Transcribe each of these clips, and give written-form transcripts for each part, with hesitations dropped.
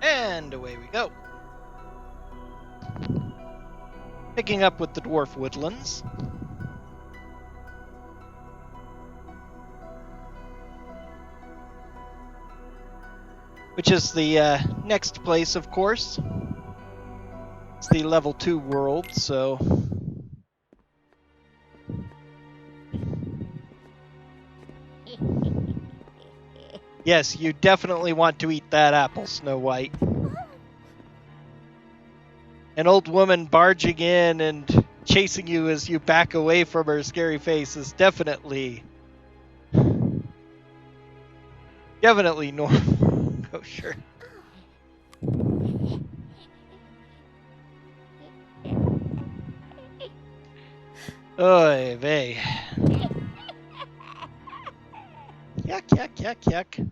And away we go. Picking up with the dwarf woodlands. Which is the next place, of course. It's the level 2 world, so... Yes, you definitely want to eat that apple, Snow White. An old woman barging in and chasing you as you back away from her scary face is definitely normal. Oh, sure. Oy vey. Yuck, yuck, yuck, yuck.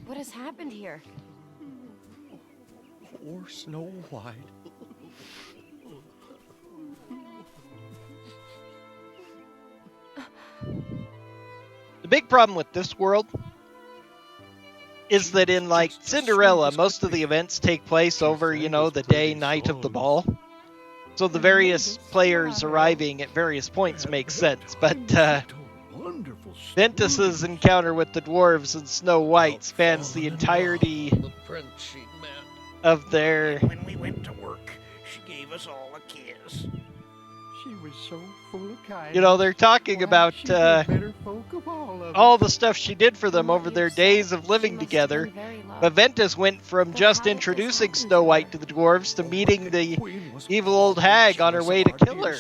What has happened here? Poor Snow White. The big problem with this world is that in, like, Cinderella, most of the events take place over, you know, the day, night of the ball. So the various players arriving at various points makes sense, but Ventus's encounter with the dwarves and Snow White spans the entirety of their... When we went to work, she gave us all a kiss. She was so full of kindness. You know, they're talking about all the stuff she did for them over their days of living together. But Ventus went from just introducing Snow White to the dwarves to meeting the evil old hag on her way to kill her.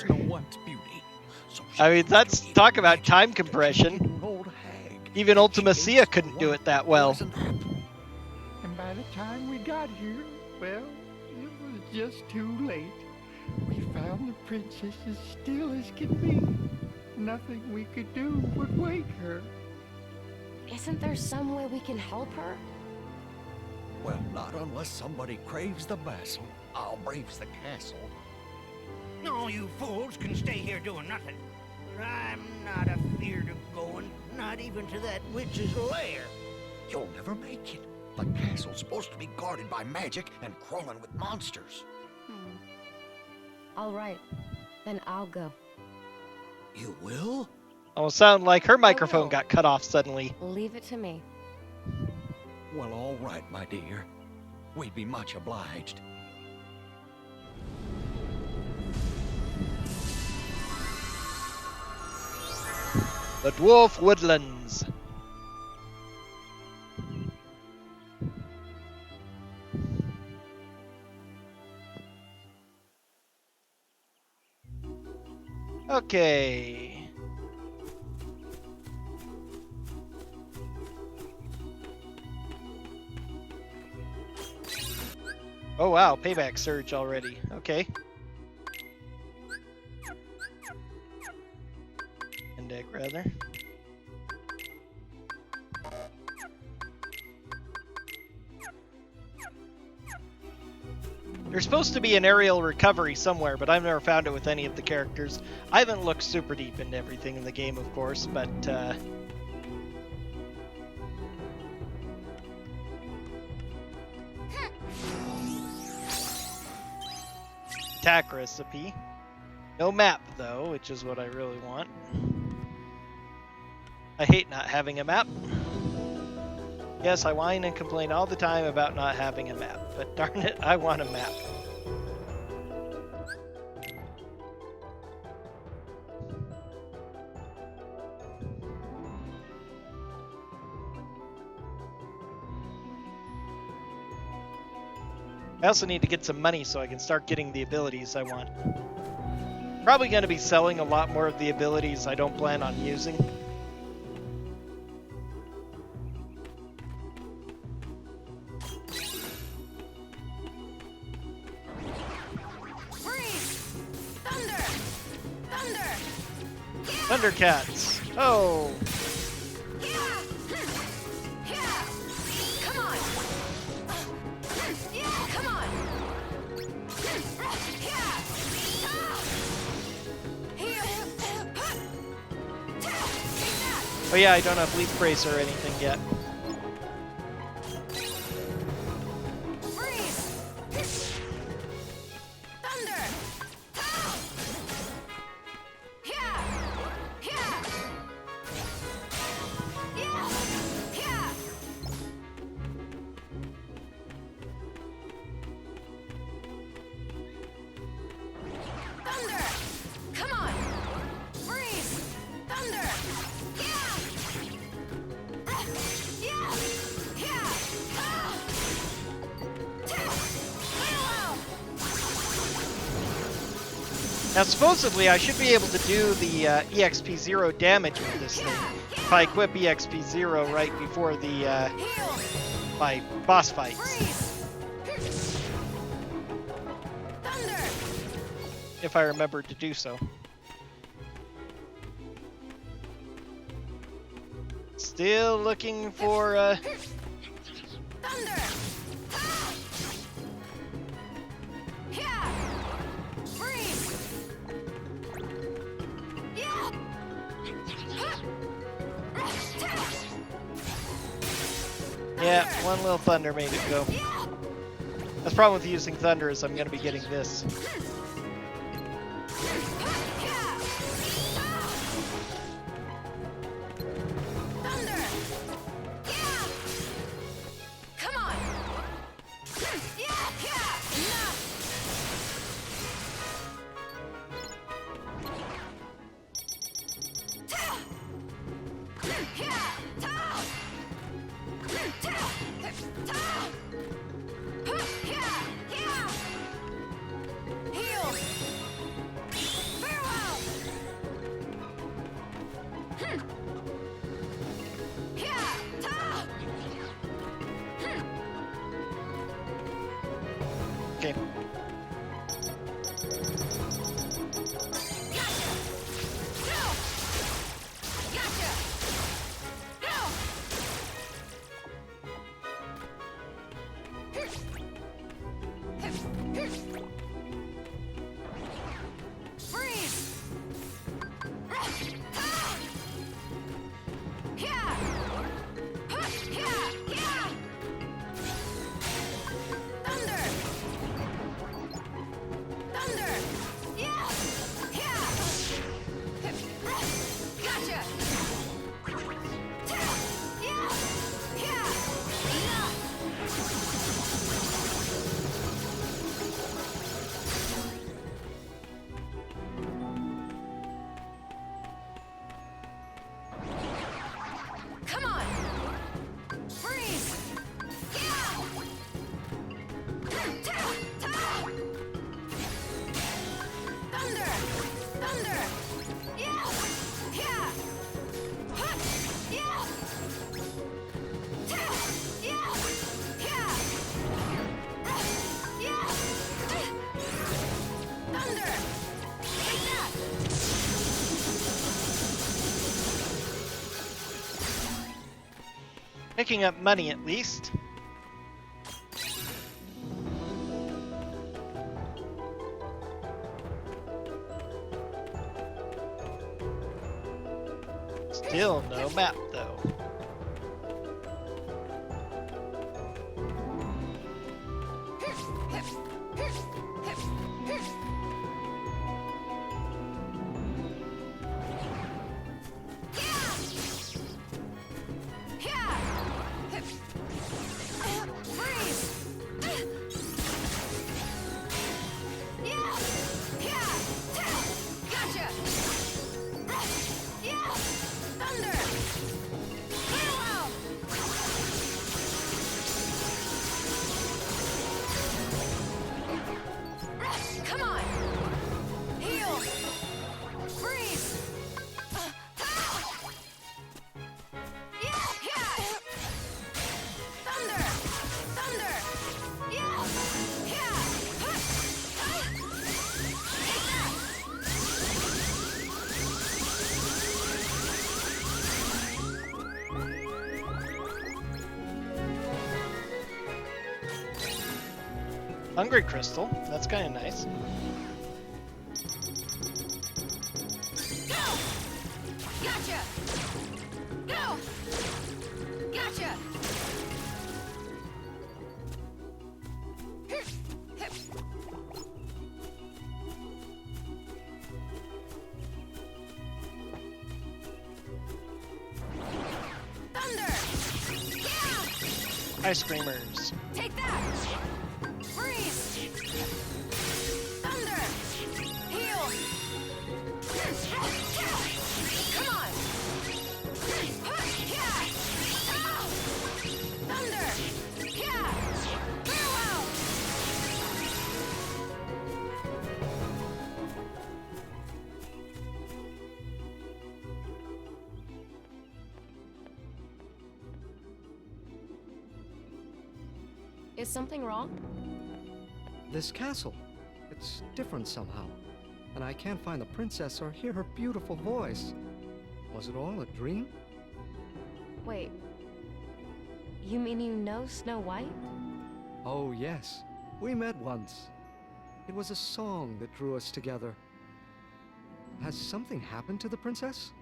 I mean, that's talk about time compression. Even Ultima Cia couldn't do it that well. And by the time we got here, well, it was just too late. We found the princess as still as can be. Nothing we could do would wake her. Isn't there some way we can help her? Well, not unless somebody craves the vassal. I'll braves the castle. No, you fools can stay here doing nothing. But I'm not afeard of going, not even to that witch's lair. You'll never make it. The castle's supposed to be guarded by magic and crawling with monsters. All right, then I'll go. You will? Almost sound like her microphone got cut off suddenly. Leave it to me. Well, all right, my dear. We'd be much obliged. The Dwarf Woodlands. Okay. Oh wow, payback surge already. Okay. And deck rather. There's supposed to be an aerial recovery somewhere, but I've never found it with any of the characters. I haven't looked super deep into everything in the game, of course, but attack recipe. No map, though, which is what I really want. I hate not having a map. Yes, I whine and complain all the time about not having a map, but darn it, I want a map. I also need to get some money so I can start getting the abilities I want. Probably going to be selling a lot more of the abilities I don't plan on using. Thundercats. Oh. Oh yeah, I don't have leaf brace or anything yet. Freeze! Thunder! Pow! Yeah! Yeah! Yeah! Yeah! Thunder! Come on! Freeze! Thunder! Yeah! Yeah! Yeah! Ah! Farewell! Now supposedly I should be able to do the EXP 0 damage with this thing if I equip EXP 0 right before the Heal! my boss fights. Freeze! Thunder! If I remember to do so. Still looking for Thunder! Ah! Yeah! Freeze! Yeah! yeah, one little thunder made it go. Yeah! That's the problem with using thunder is I'm gonna be getting this. Yeah! Thunder! Yeah! Come on! Yeah! Yeah! Enough! Yeah! Ta! Ta! Ta! Yeah! Yeah! Heal! Farewell! Yeah! Ta! Okay. Gotcha! Go! Gotcha! Go! Freeze! Ah! Yeah! Yeah! Yeah! Thunder! Thunder! Yeah! Yeah! Gotcha! Yeah! Yeah! Enough! Come on! Freeze! Yeah! Ta! Ta! Thunder! Thunder! Yeah! Yeah! Huh! Yeah! Ta! Yeah! Yeah! Yeah! Thunder! Take that! Picking up money at least. Still no map though. Come on! Heal! Freeze! Yeah! Yeah! Thunder! Thunder! Yeah! Yeah! Take that! Hungry crystal. That's kind of nice. Go! Gotcha! Ice creamers. Take that! Freeze! Thunder! Heal! Come on! Thunder! Yeah! Farewell! Is something wrong? This castle. It's different somehow. And I can't find the princess or hear her beautiful voice. Was it all a dream? Wait. You mean you know Snow White? Oh, yes. We met once. It was a song that drew us together. Has something happened to the princess?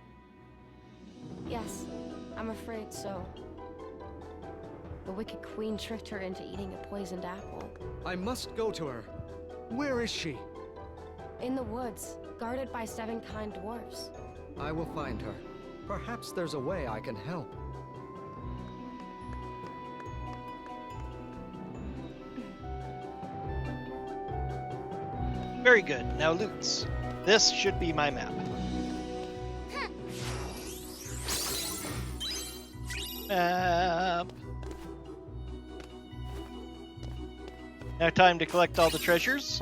Yes, I'm afraid so. The Wicked Queen tricked her into eating a poisoned apple. I must go to her. Where is she? In the woods, guarded by 7 kind dwarves. I will find her. Perhaps there's a way I can help. Very good. Now loots. This should be my map. Map. Now time to collect all the treasures.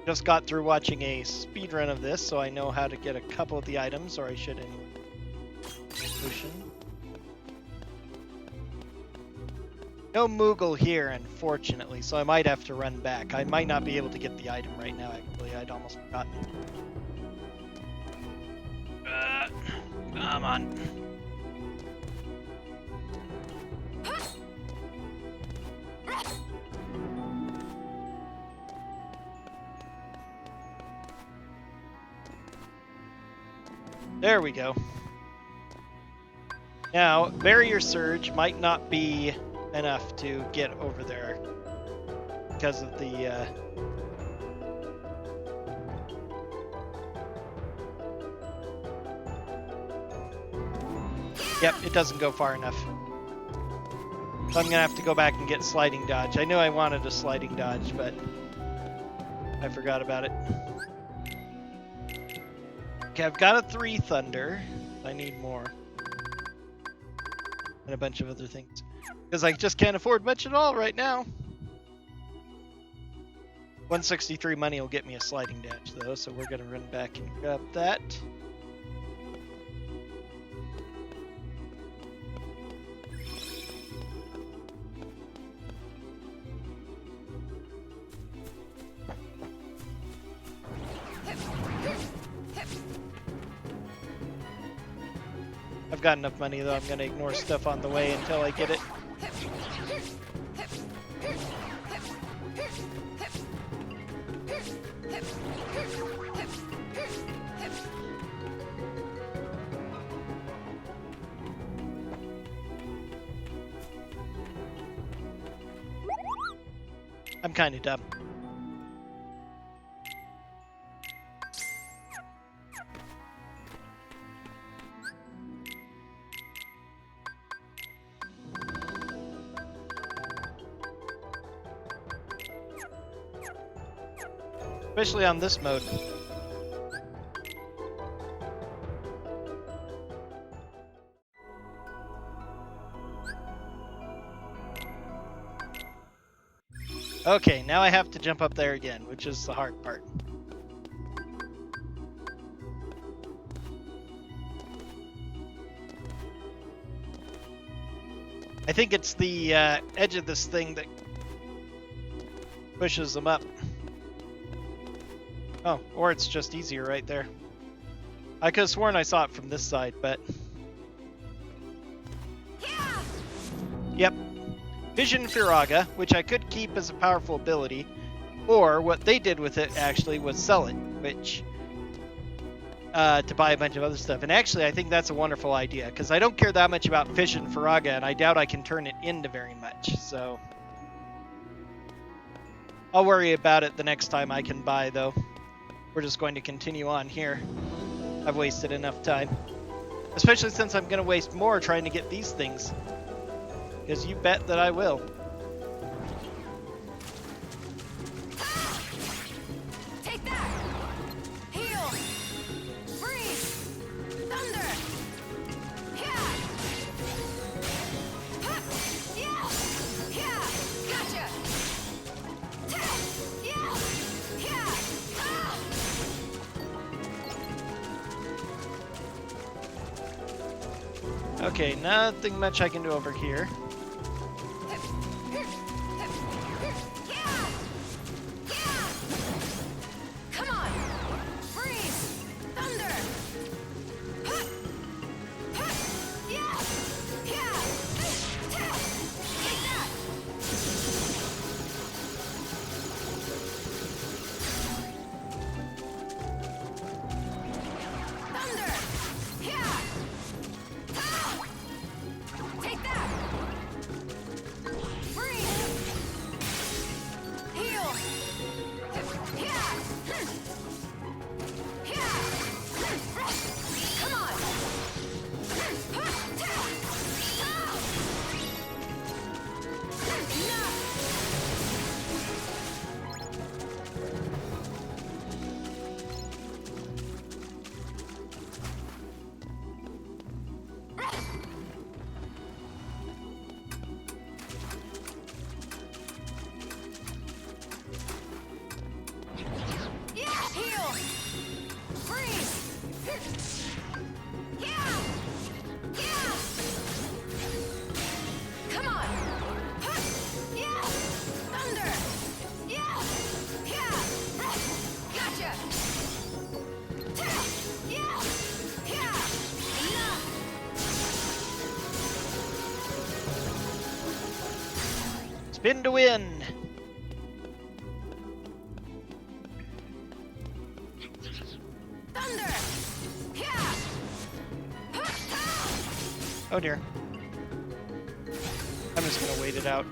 Just got through watching a speed run of this, so I know how to get a couple of the items, or I should anyway. Ocean. No Moogle here, unfortunately, so I might have to run back. I might not be able to get the item right now, actually. I'd almost forgotten it. Come on. There we go. Now, barrier surge might not be enough to get over there because of the Yep, it doesn't go far enough. So I'm gonna have to go back and get sliding dodge. I knew I wanted a sliding dodge, but I forgot about it. Okay, I've got a 3 thunder. I need more. And a bunch of other things. Because I just can't afford much at all right now. 163 money will get me a sliding dash though, so we're gonna run back and grab that. I've got enough money though, I'm gonna ignore stuff on the way until I get it. I'm kinda dumb. Especially on this mode. Okay, now I have to jump up there again, which is the hard part. I think it's the edge of this thing that pushes them up. Oh, or it's just easier right there. I could have sworn I saw it from this side, but... Yeah! Yep. Vision Firaga, which I could keep as a powerful ability, or what they did with it actually was sell it, which... to buy a bunch of other stuff. And actually, I think that's a wonderful idea, because I don't care that much about Vision Firaga, and I doubt I can turn it into very much, so... I'll worry about it the next time I can buy, though. We're just going to continue on here. I've wasted enough time. Especially since I'm going to waste more trying to get these things. Because you bet that I will. Take that! Heal! Freeze! Thunder! Yeah! Huh! Yeah! Yeah! Gotcha! Ta! Yeah! Yeah! Ah! Okay, nothing much I can do over here. Yeah! Yeah! Come on! Freeze! Thunder! Huh! Huh! Yeah! Yeah! Ta! Take that! Thunder! Yeah! Ah! Take that! Freeze! Heal! Yeah! Yeah! Come on! Yeah! Heal! Freeze! Yeah! Yeah! Come on! Huh! Yeah! Thunder! Yeah! Yeah! Gotcha! Ta! Yeah! Yeah! Enough! Spin to win! Thunder! Yeah! Oh dear. I'm just gonna wait it out.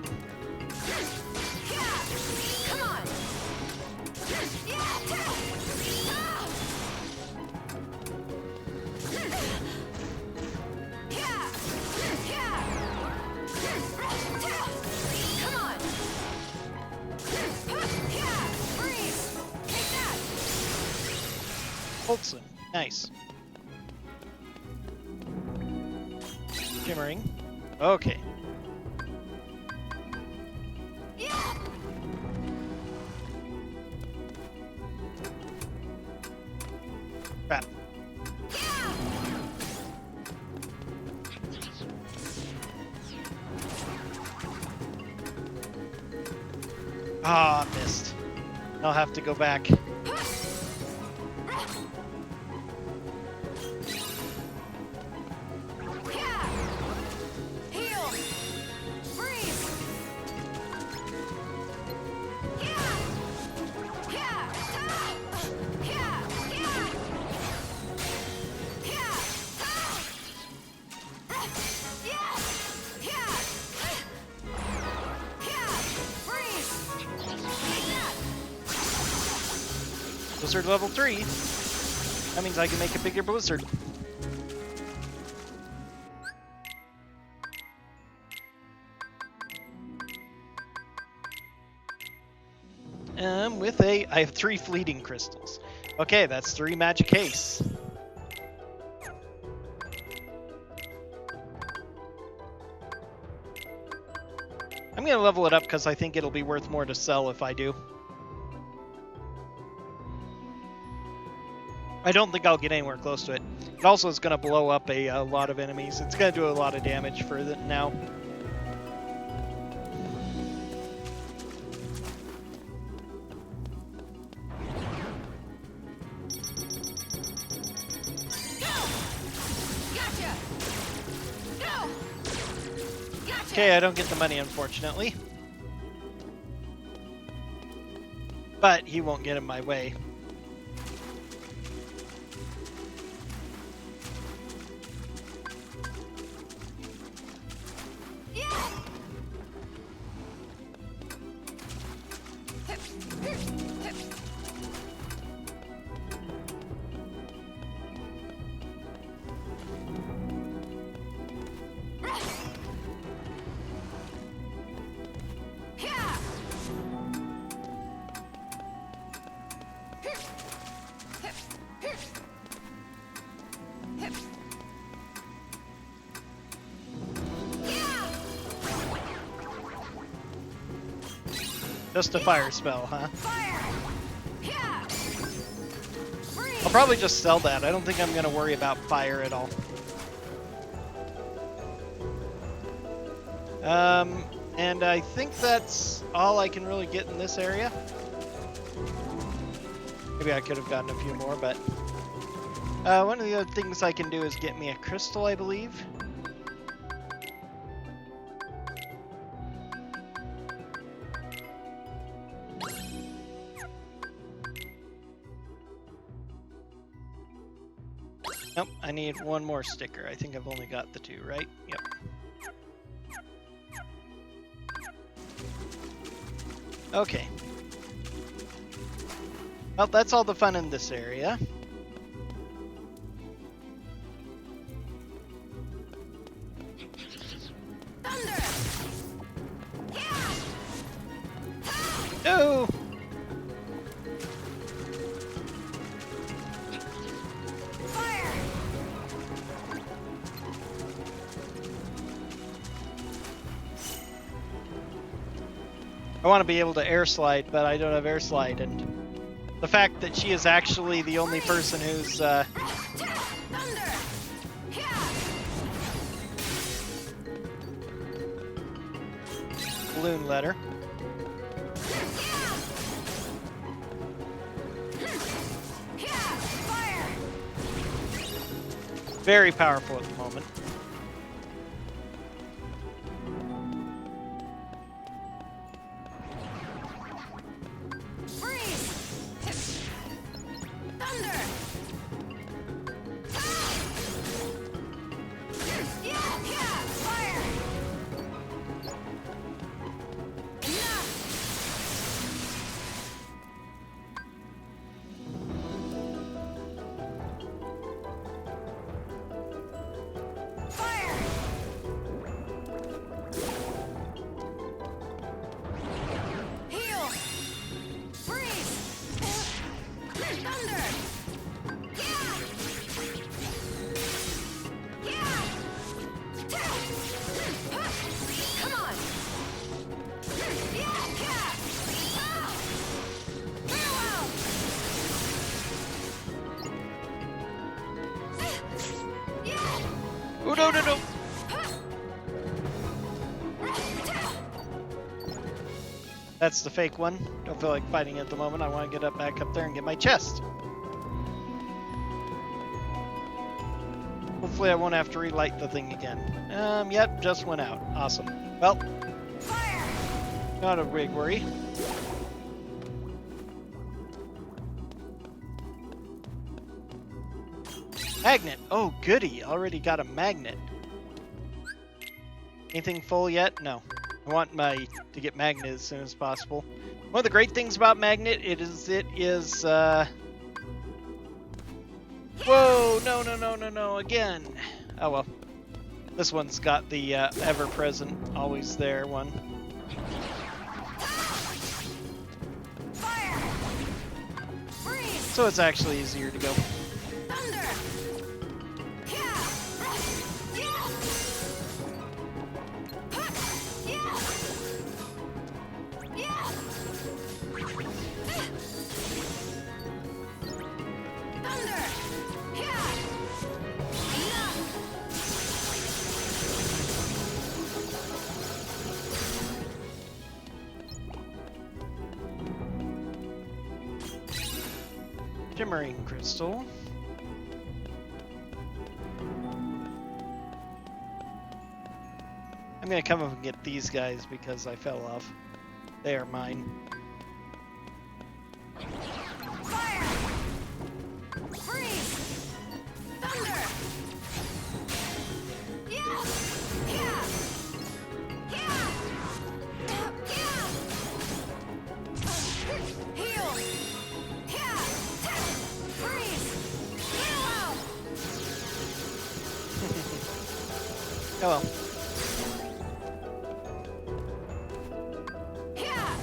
Yeah! Come on! Yeah! Ta! Ah! Yeah! Yeah! Ta! Come on! Yeah! Freeze! Take that! Holtzman. Nice. Shimmering. Okay. Yeah! Crap. Yeah! Ah, missed. I'll have to go back. Yeah! Heal! Freeze! Yeah! Yeah! Ah! Yeah! Yeah! Yeah! Ah! Yeah! Yeah! Yeah! Freeze! Take that! Blizzard level 3. That means I can make a bigger blizzard. I have 3 fleeting crystals. Okay, that's 3 magic haste. I'm gonna level it up because I think it'll be worth more to sell if I do. I don't think I'll get anywhere close to it. It also is gonna blow up a lot of enemies. It's gonna do a lot of damage for it now. Gotcha! Go! Gotcha! Okay, I don't get the money, unfortunately. But he won't get in my way. Yeah! Just a fire spell, huh? Fire! Yeah! I'll probably just sell that. I don't think I'm going to worry about fire at all. And I think that's all I can really get in this area. Maybe I could have gotten a few more, but... one of the other things I can do is get me a crystal, I believe. Nope, I need one more sticker. I think I've only got the 2, right? Yep. Okay. Well, that's all the fun in this area. Thunder! Yeah! No! Fire! I want to be able to air slide, but I don't have air slide, and the fact that she is actually the only person who's Thunder! Yeah! balloon letter. Yeah! Fire! Very powerful at the moment. Freeze! Thunder! Yeah! Fire! Enough! Fire! Heal! Freeze! Thunder! Yeah! Yeah! Come on! Yeah! Farewell! Yeah! Oh, no, no, no! That's the fake one. Don't feel like fighting at the moment. I want to get back up there and get my chest. Hopefully I won't have to relight the thing again. Yep, just went out. Awesome. Well, Fire! not a big worry. Magnet. Oh, goody. Already got a magnet. Anything full yet? No. I want to get magnet as soon as possible. One of the great things about magnet it is whoa, no, again. Oh well. This one's got the ever-present, always there one. Fire! Freeze! So it's actually easier to go. Thunder! Yeah! Yeah! Yeah! Yeah! Thunder! Yeah! Enough! Shimmering crystal. I'm gonna come up and get these guys because I fell off. They are mine. Fire! Freeze! Thunder! Yeah! Yeah! Yeah! Yeah! Heal! Yeah! Freeze! Farewell! Oh well. Yeah!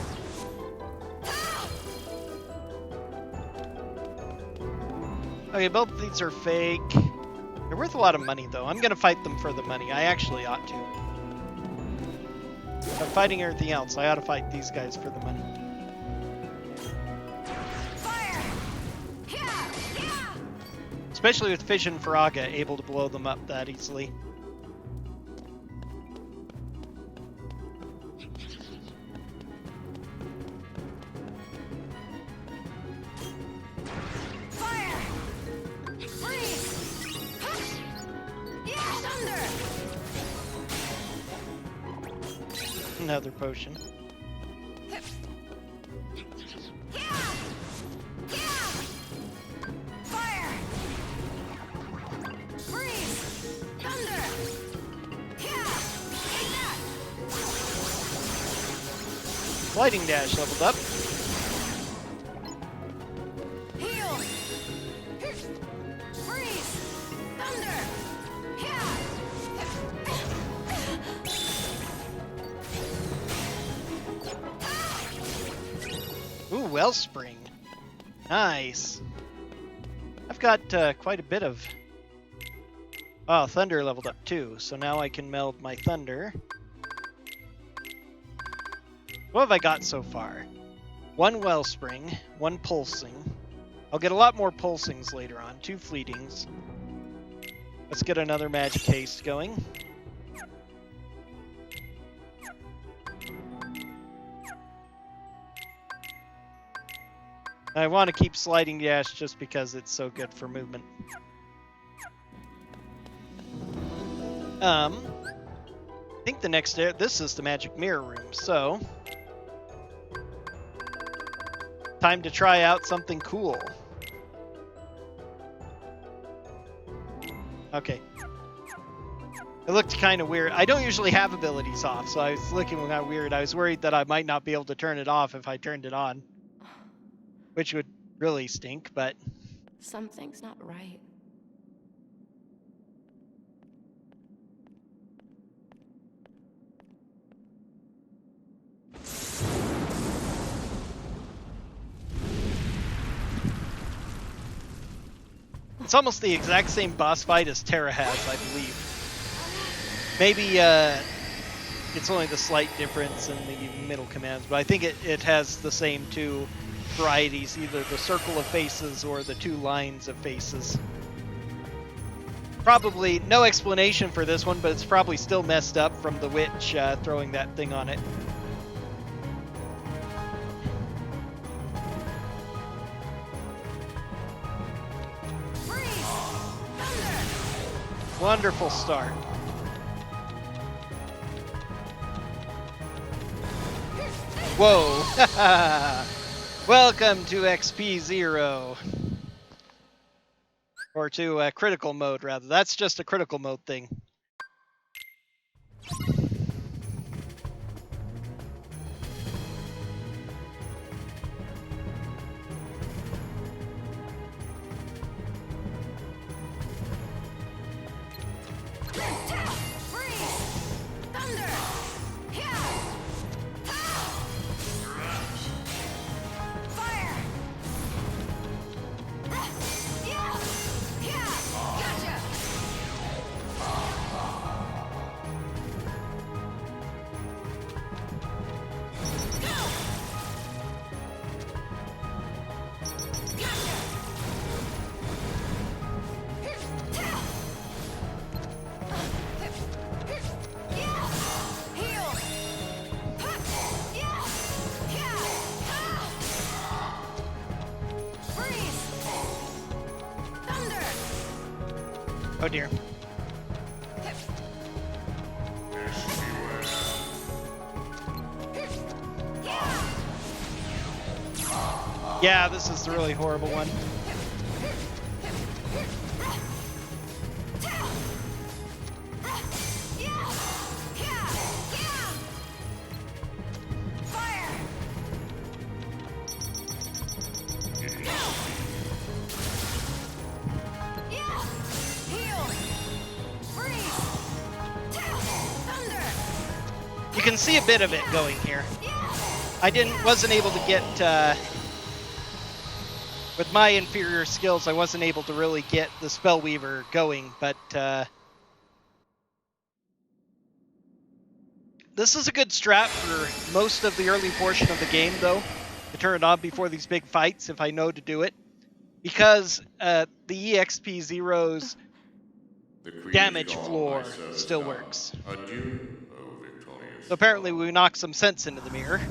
Okay, both of these are fake. They're worth a lot of money, though. I'm gonna fight them for the money. I actually ought to. If I'm fighting everything else, I ought to fight these guys for the money. Especially with Fission Faraga able to blow them up that easily. Fire! Freeze! Yeah, thunder! Another potion. Fire! Freeze! Thunder! Take that! Lightning Dash leveled up. Heal! Freeze! Thunder! Ooh, Wellspring. Nice. I've got quite a bit of... Oh, Thunder leveled up too, so now I can meld my Thunder. What have I got so far? 1 Wellspring, 1 Pulsing. I'll get a lot more Pulsings later on, 2 Fleetings. Let's get another Magic Haste going. I want to keep Sliding Dash just because it's so good for movement. I think the next... This is the Magic Mirror Room, so... Time to try out something cool. Okay. It looked kind of weird. I don't usually have abilities off, so I was looking kind of weird. I was worried that I might not be able to turn it off if I turned it on. Which would really stink, but... Something's not right. It's almost the exact same boss fight as Terra has, I believe. Maybe it's only the slight difference in the middle commands, but I think it has the same 2 varieties, either the circle of faces or the 2 lines of faces. Probably no explanation for this one, but it's probably still messed up from the witch throwing that thing on it. Freeze! Thunder! Wonderful start. Whoa! Welcome to XP0. Or to critical mode, rather. That's just a critical mode thing. Oh dear. Yeah, this is the really horrible one. You can see a bit of it going here. Wasn't able to get, with my inferior skills, I wasn't able to really get the Spellweaver going, but this is a good strat for most of the early portion of the game, though, to turn it on before these big fights, if I know to do it. because the EXP Zero's The queen damage is gone, floor my service still done. works. Adieu, O victorious. So apparently we knocked some sense into the mirror.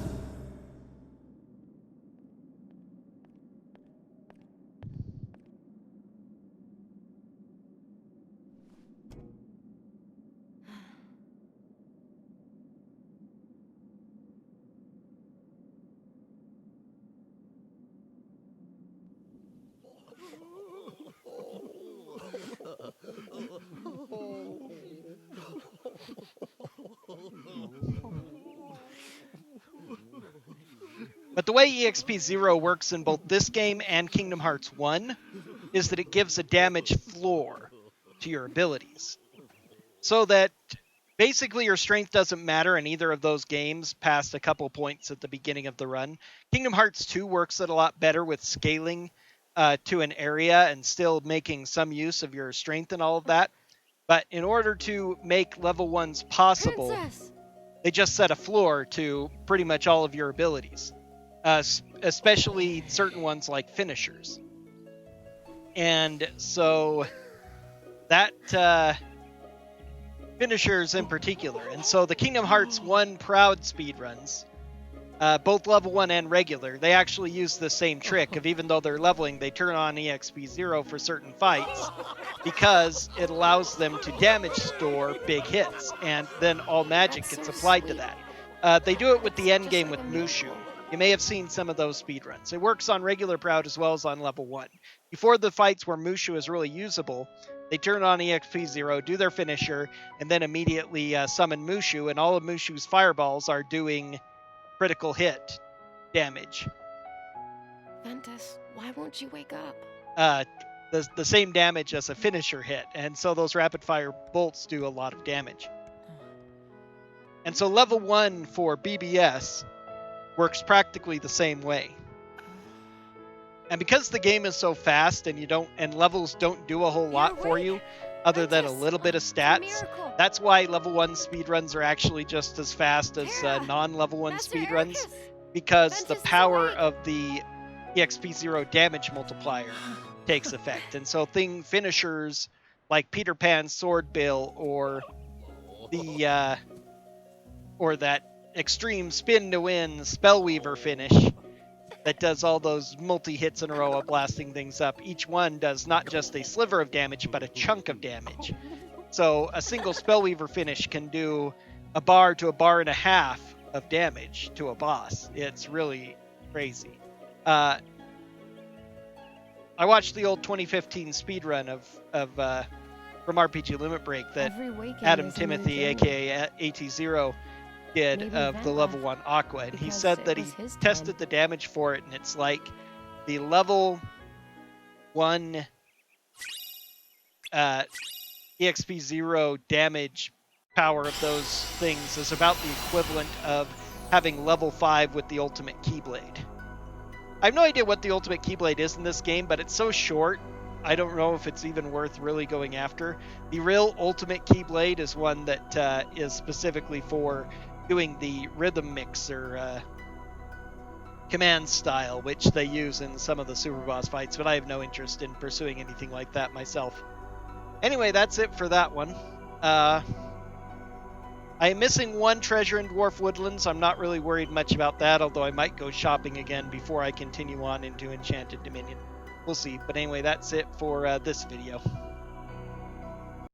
But the way EXP Zero works in both this game and Kingdom Hearts 1 is that it gives a damage floor to your abilities. So that basically your strength doesn't matter in either of those games past a couple points at the beginning of the run. Kingdom Hearts 2 works it a lot better with scaling to an area and still making some use of your strength and all of that. But in order to make level 1s possible, Princess! they just set a floor to pretty much all of your abilities. Especially certain ones like finishers. And so that finishers in particular. And so the Kingdom Hearts 1 Proud speedruns, both level 1 and regular, they actually use the same trick of even though they're leveling, they turn on EXP 0 for certain fights because it allows them to damage store big hits, and then all magic That's gets so applied to sweet. that. They do it with the Just end game like with a Mushu. miracle. You may have seen some of those speedruns. It works on regular Proud as well as on level 1. Before the fights where Mushu is really usable, they turn on EXP 0, do their finisher, and then immediately summon Mushu, and all of Mushu's fireballs are doing critical hit damage. Ventus, why won't you wake up? The same damage as a finisher hit, and so those rapid fire bolts do a lot of damage. And so level 1 for BBS works practically the same way. And because the game is so fast and levels don't do a whole lot for awake. you other than a Ventus, little bit of it's a stats, miracle. that's why level 1 speedruns are actually just as fast as Tara, non-level 1 Master speedruns, Ericus. because Ventus the is power awake. of the EXP 0 damage multiplier takes effect. And so finishers like Peter Pan's Sword Bill or that extreme spin to win Spellweaver finish that does all those multi-hits in a row of blasting things up. Each one does not just a sliver of damage, but a chunk of damage. So a single Spellweaver finish can do a bar to a bar and a half of damage to a boss. It's really crazy. I watched the old 2015 speedrun of from RPG Limit Break that Every weekend Adam is a new Timothy, journey. aka AT0, did Maybe of Ven the level left 1 Aqua, and he because said it that he was his tested time. the damage for it, and it's like the level 1 EXP 0 damage power of those things is about the equivalent of having level 5 with the ultimate Keyblade. I have no idea what the ultimate Keyblade is in this game, but it's so short, I don't know if it's even worth really going after. The real ultimate Keyblade is one that is specifically for doing the rhythm mixer command style, which they use in some of the super boss fights, but I have no interest in pursuing anything like that myself. Anyway, that's it for that one. I am missing one treasure in Dwarf Woodlands. I'm not really worried much about that, although I might go shopping again before I continue on into Enchanted Dominion. We'll see. But anyway, that's it for this video.